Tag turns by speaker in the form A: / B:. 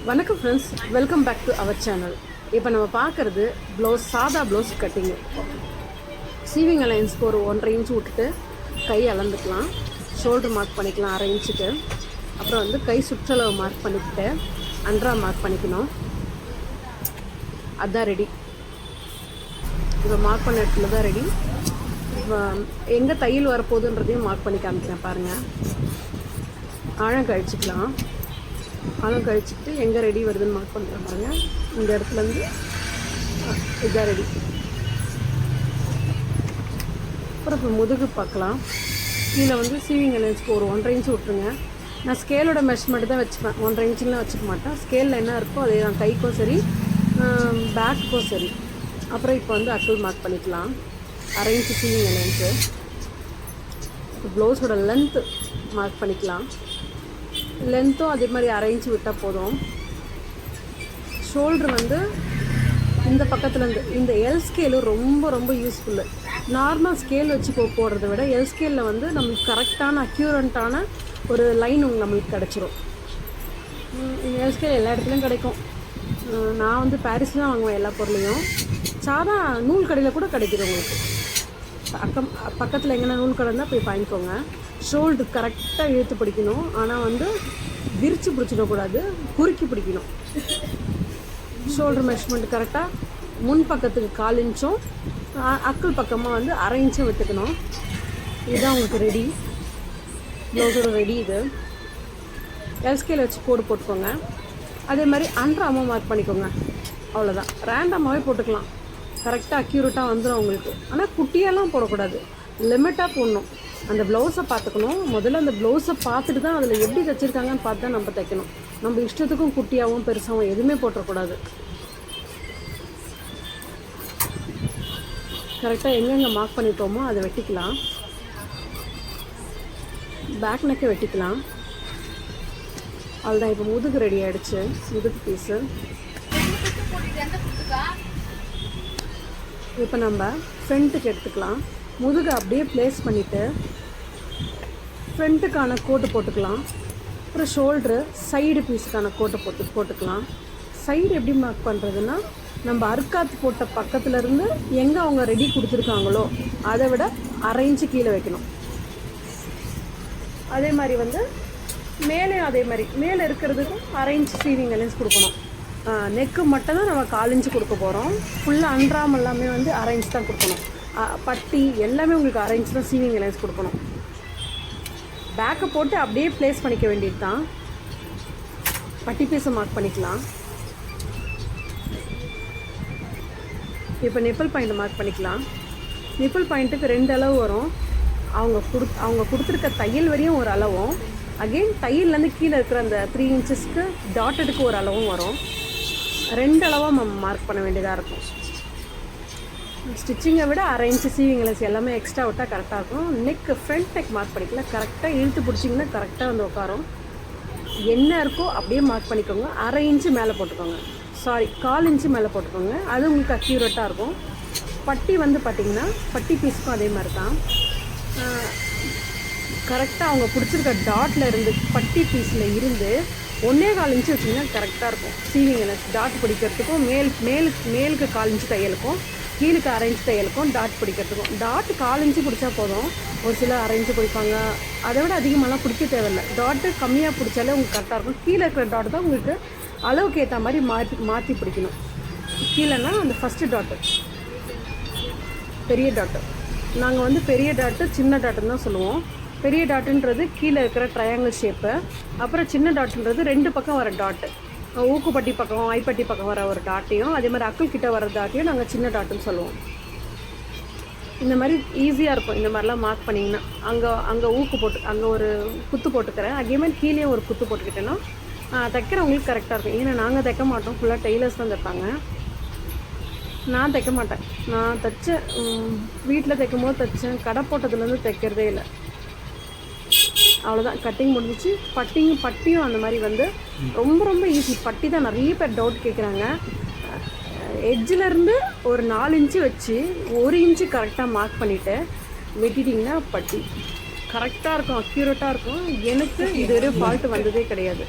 A: வணக்கம் friends, welcome back to our channel. இப்போ நம்ம பார்க்குறது ப்ளவுஸ், சாதா ப்ளவுஸ் கட்டிங்கு. சீவிங் அலைன்ஸ்க்கு ஒரு 1.5 இன்ச் விட்டுட்டு கை அளந்துக்கலாம். ஷோல்டர் மார்க் பண்ணிக்கலாம் 1/2 இன்ச்சுக்கு. அப்புறம் வந்து கை சுற்றளவு மார்க் பண்ணிக்கிட்டு அண்ட்ரா மார்க் பண்ணிக்கணும். அதுதான் ரெடி. இப்போ மார்க் பண்ண இடத்துல தான் ரெடி. இப்போ எங்கே தையல் வரப்போகுதுன்றதையும் மார்க் பண்ணி காமிக்கிறேன் பாருங்கள். ஆழம் கழிச்சிக்கலாம். ஆழம் கழிச்சிட்டு எங்கே ரெடி வருதுன்னு மார்க் பண்ணுறேன் பாருங்கள். இந்த இடத்துலேருந்து இதுதான் ரெடி. அப்புறம் இப்போ முதுகு பார்க்கலாம். கீழே வந்து சீவிங் அலைன்ஸ்க்கு ஒரு 1.5 இன்ச் விட்டுருங்க. நான் ஸ்கேலோட மெஷர்மெண்ட் தான் வச்சுப்பேன், 1.5 இன்ச்லாம் வச்சுக்க மாட்டேன். ஸ்கேலில் என்ன இருக்கோ அதே தான், கைக்கும் சரி பேக்குக்கும் சரி. அப்புறம் இப்போ வந்து அக்குள் மார்க் பண்ணிக்கலாம். 1/2 இன்ச்சு சீவிங் அலைன்ஸு. இப்போ ப்ளவுஸோட லென்த்து மார்க் பண்ணிக்கலாம். லென்த்தும் அதே மாதிரி 1/2 இன்ச்சு விட்டால் போதும். ஷோல்ட்ரு வந்து இந்த பக்கத்துலேருந்து இந்த எல் ஸ்கேலு ரொம்ப ரொம்ப யூஸ்ஃபுல்லு. நார்மல் ஸ்கேல் வச்சு போடுறத விட எல் ஸ்கேலில் வந்து நம்மளுக்கு கரெக்டான அக்யூரண்ட்டான ஒரு லைன் நம்மளுக்கு கிடச்சிரும். எல் ஸ்கேல் எல்லா இடத்துலையும் கிடைக்கும். நான் வந்து பாரிஸில் தான் வாங்குவேன் எல்லா பொருளையும். சாதா நூல் கடையில் கூட கிடைக்கிது உங்களுக்கு. பக்கத்தில் எங்கன்னா நூல் கடை இருந்தால் போய் வாங்கிக்கோங்க. ஷோல்டர் கரெக்டாக இழுத்து பிடிக்கணும். ஆனால் வந்து விரித்து பிடிச்சிடக்கூடாது, குறுக்கி பிடிக்கணும். ஷோல்டர் மெஷர்மெண்ட் கரெக்டாக முன் பக்கத்துக்கு 1/4 இன்ச்சும் அக்குள் பக்கமாக வந்து 1/2 இன்ச்சும் விட்டுக்கணும். இதுதான் உங்களுக்கு ரெடி. ப்ளவுஸோட ரெடி இது. எல்ஸ்கேல வச்சு போட்டுக்கோங்க. அதே மாதிரி அண்ட்ராமாக மார்க் பண்ணிக்கோங்க. அவ்வளோதான். ரேண்டமாகவே போட்டுக்கலாம். கரெக்டாக அக்யூரேட்டாக வந்துடும் உங்களுக்கு. ஆனால் குட்டியெல்லாம் போடக்கூடாது, லிமிட்டாக போடணும். அந்த ப்ளவுஸை பார்த்துக்கணும். முதல்ல அந்த ப்ளவுஸை பார்த்துட்டு தான் அதில் எப்படி தைச்சிருக்காங்கன்னு பார்த்து தான் நம்ம தைக்கணும். நம்ம இஷ்டத்துக்கும் குட்டியாகவும் பெருசாகவும் எதுவுமே போட்டக்கூடாது. கரெக்டாக எங்கெங்கே மார்க் பண்ணிட்டோமோ அதை வெட்டிக்கலாம். பேக் நெக்கை வெட்டிக்கலாம். அதுதான். இப்போ முதுகு ரெடி ஆகிடுச்சு. முதுகு பீஸு இப்போ நம்ம ஃப்ரண்ட்டுக்கு எடுத்துக்கலாம். முதுகு அப்படியே ப்ளேஸ் பண்ணிவிட்டு ஃப்ரண்ட்டுக்கான கோட்டு போட்டுக்கலாம். அப்புறம் ஷோல்ட்ரு சைடு பீஸுக்கான கோட்டை போட்டுக்கலாம். சைடு எப்படி மார்க் பண்ணுறதுன்னா, நம்ம அர்க்காத்து போட்ட பக்கத்துலேருந்து எங்கே அவங்க ரெடி கொடுத்துருக்காங்களோ அதை விட 1/2 இன்ச்சு கீழே வைக்கணும். அதே மாதிரி வந்து மேலே அதே மாதிரி மேலே இருக்கிறதுக்கும் 1/2 இன்ச்சு சீவிங் அலைன்ஸ் கொடுக்கணும். நெக்கு மட்டும் தான் நம்ம 1/4 இன்ச்சு கொடுக்க போகிறோம். ஃபுல்லாக அண்ட்ராம் எல்லாமே வந்து 1/2 இன்ச் தான் கொடுக்கணும். பட்டி எல்லாமே உங்களுக்கு 1/2 இன்ச் தான் சீவிங் அலைன்ஸ் கொடுக்கணும். பேக்கை போட்டு அப்படியே ப்ளேஸ் பண்ணிக்க வேண்டியது தான். பட்டி பீஸை மார்க் பண்ணிக்கலாம். இப்போ நிப்பிள் பாயிண்ட் மார்க் பண்ணிக்கலாம். நிப்பிள் பாயிண்ட்டுக்கு 2 அளவு வரும். அவங்க கொடுத்துருக்க தையல் வரையும் ஒரு அளவும், அகெயின் தையல்லேருந்து கீழே இருக்கிற அந்த 3 இன்ச்சஸ்க்கு டாட்டடுக்கு ஒரு அளவும் வரும். 2 அளவாக நம்ம மார்க் பண்ண வேண்டியதாக இருக்கும். ஸ்டிச்சிங்கை விட 1/2 இன்ச்சு சீவிங் அலைன்ஸ் எல்லாமே எக்ஸ்ட்ரா விட்டால் கரெக்டாக இருக்கும். நெக்கு ஃப்ரண்ட் நெக் மார்க் பண்ணிக்கலாம். கரெக்டாக இழுத்து பிடிச்சிங்கன்னா கரெக்டாக வந்து உட்காரும். என்ன இருக்கோ அப்படியே மார்க் பண்ணிக்கோங்க. 1/2 இன்ச்சு மேலே போட்டுக்கோங்க. 1/4 இன்ச்சு மேலே போட்டுக்கோங்க. அது உங்களுக்கு அக்யூரேட்டாக இருக்கும். பட்டி வந்து பார்த்திங்கன்னா பட்டி பீஸுக்கும் அதே மாதிரி தான். கரெக்டாக அவங்க பிடிச்சிருக்க டாட்டில் இருந்து பட்டி பீஸில் இருந்து 1.25 இன்ச்சு வச்சிங்கன்னா கரெக்டாக இருக்கும். சீவிங் அலைன்ஸ் டாட் பிடிக்கிறதுக்கும் மேலுக்கு 1/4 இன்ச்சு தையலுக்கும் கீழுக்கு 1/2 இன்ச்சு தையலுக்கும் டாட் பிடிக்கிறதுக்கும். டாட் 1/4 இன்ச்சு பிடிச்சா போதும். ஒரு சில 1/2 இன்ச்சு பிடிப்பாங்க. அதை விட அதிகமாகலாம் பிடிக்க தேவையில்லை. டாட்டு கம்மியாக பிடிச்சாலே உங்களுக்கு கரெக்டாக இருக்கும். கீழே இருக்கிற டாட் தான் உங்களுக்கு அளவுக்கு ஏற்ற மாதிரி மாற்றி பிடிக்கணும். கீழேன்னா அந்த ஃபஸ்ட்டு டாட்டு பெரிய டாட்டு. நாங்கள் வந்து பெரிய டாட்டு சின்ன டாட்டுன்னு தான் சொல்லுவோம். பெரிய டாட்டுன்றது கீழே இருக்கிற ட்ரையாங்கிள் ஷேப்பு. அப்புறம் சின்ன டாட்டுன்றது 2 பக்கம் வர டாட்டு. ஊக்குப்பட்டி பக்கம் ஐப்பட்டி பக்கம் வர ஒரு டாட்டையும், அதே மாதிரி அக்குள் கிட்ட வர டாட்டையும் நாங்கள் சின்ன டாட்டுன்னு சொல்லுவோம். இந்த மாதிரி ஈஸியாக இருக்கும். இந்த மாதிரிலாம் மார்க் பண்ணிங்கன்னா அங்கே ஊக்கு போட்டு அங்கே ஒரு குத்து போட்டுக்கிறேன். அதேமாதிரி கீழே ஒரு குத்து போட்டுக்கிட்டேன்னா தைக்கிறவங்களுக்கு கரெக்டாக இருக்கும். ஏன்னா நாங்கள் தைக்க மாட்டோம், ஃபுல்லாக டெய்லர்ஸ் தான் தைப்பாங்க. நான் தைக்க மாட்டேன். நான் தைச்சேன், வீட்டில் தைக்கும் போது தைச்சேன். கடை போட்டதுலேருந்து தைக்கிறதே இல்லை. அவ்வளோதான். கட்டிங் முடிஞ்சிச்சு. பட்டியும் அந்த மாதிரி வந்து ரொம்ப ரொம்ப ஈஸி. பட்டி தான் நிறைய பேர் டவுட் கேட்குறாங்க. எட்ஜிலேருந்து ஒரு 4 இன்ச்சு வச்சு 1 இன்ச்சு கரெக்டாக மார்க் பண்ணிவிட்டு வெட்டிட்டிங்கன்னா பட்டி கரெக்டாக இருக்கும், அக்யூரேட்டாக இருக்கும். எனக்கு இது வரை ஃபால்ட்டு வந்ததே கிடையாது.